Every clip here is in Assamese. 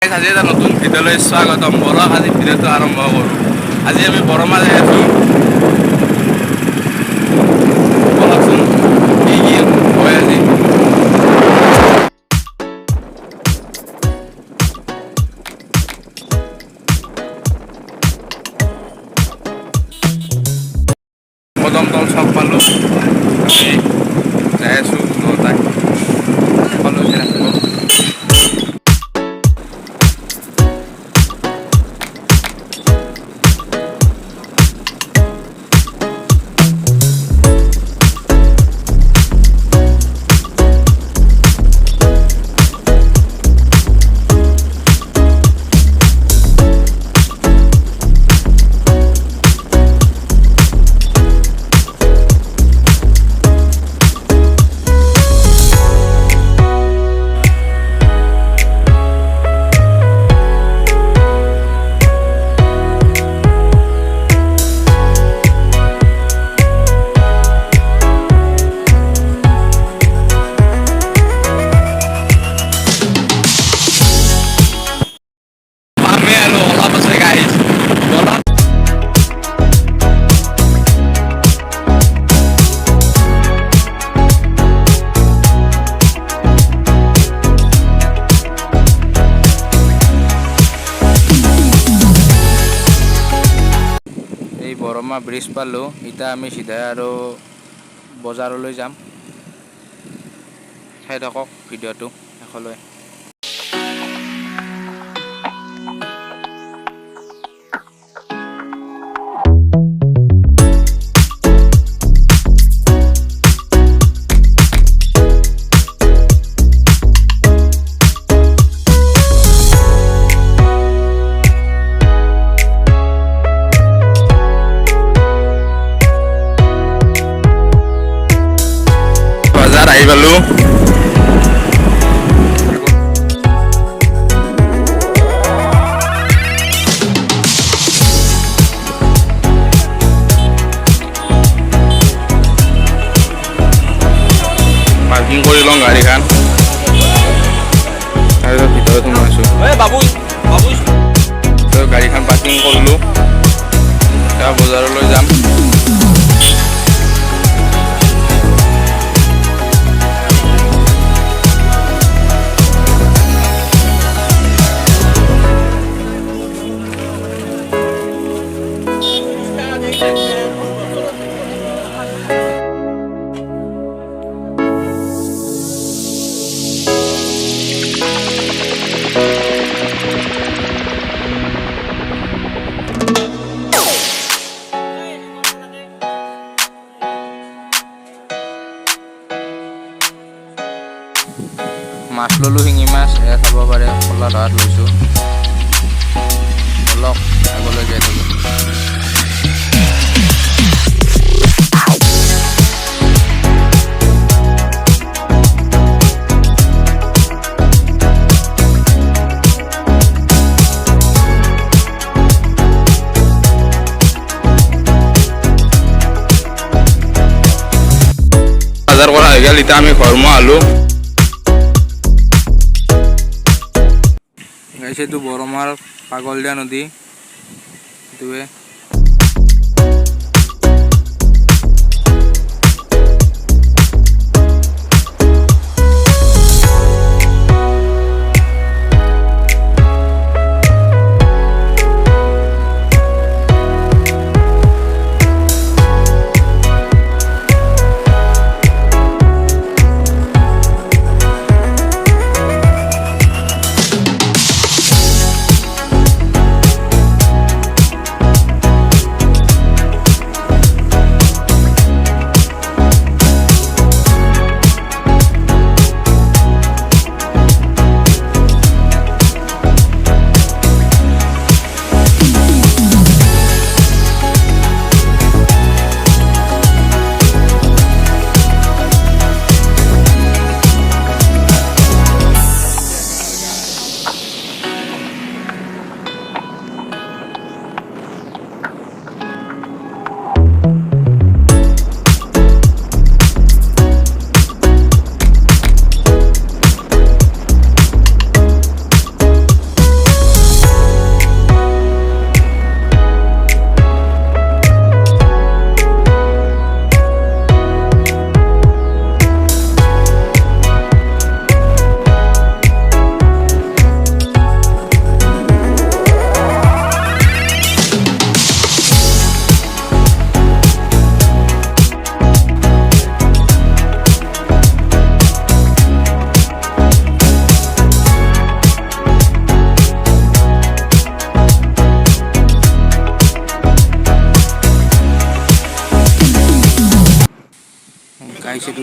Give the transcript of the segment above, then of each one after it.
আজি এটা নতুন ভিডিঅ'লৈ স্বাগতম। বলক আজি ভিডিঅ'টো আৰম্ভ কৰোঁ। আজি আমি বৰমা যাই আছোঁ। বলকচোন কি কি হয় আজি। কদমতল চক পালোঁ। আমি যাই আছোঁ দুটাই সকলো ৰাখিব। বৰমা ব্ৰিজ পালোঁ। এতিয়া আমি চিধাই আৰু বজাৰলৈ যাম। চাই থাকক ভিডিঅ'টো শেষলৈ। বজাৰ আহি পালোঁ। পাৰ্কিং কৰি লওঁ গাড়ীখন। তাৰপিছত ভিতৰত সোমাইছোঁ। গাড়ীখন পাৰ্কিং কৰিলোঁ। এতিয়া বজাৰলৈ যাম। মাছ ল'লোঁ, শিঙি মাছ। এয়া চাব পাৰে, খোলা ধৰাত লৈছোঁ। বলক আগলৈ যাই থাকোঁ। বজাৰ কৰা হৈ গ'ল। এতিয়া আমি ঘৰমুৱা আলোঁ। এইটো বৰমাৰ পাগলদিয়া নদী। এইটোৱে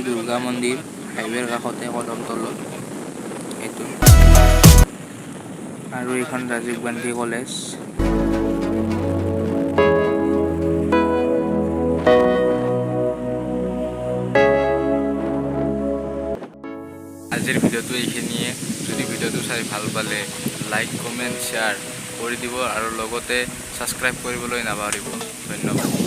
দুৰ্গা মন্দিৰ হাইৱেৰ কাষতে কদমতলত এইটো আৰু এইখন ৰাজীৱ গান্ধী কলেজ। আজিৰ ভিডিঅ'টো এইখিনিয়ে। যদি ভিডিঅ'টো চাই ভাল পালে লাইক কমেণ্ট শ্বেয়াৰ কৰি দিব আৰু লগতে ছাবস্ক্ৰাইব কৰিবলৈ নাপাহৰিব। ধন্যবাদ।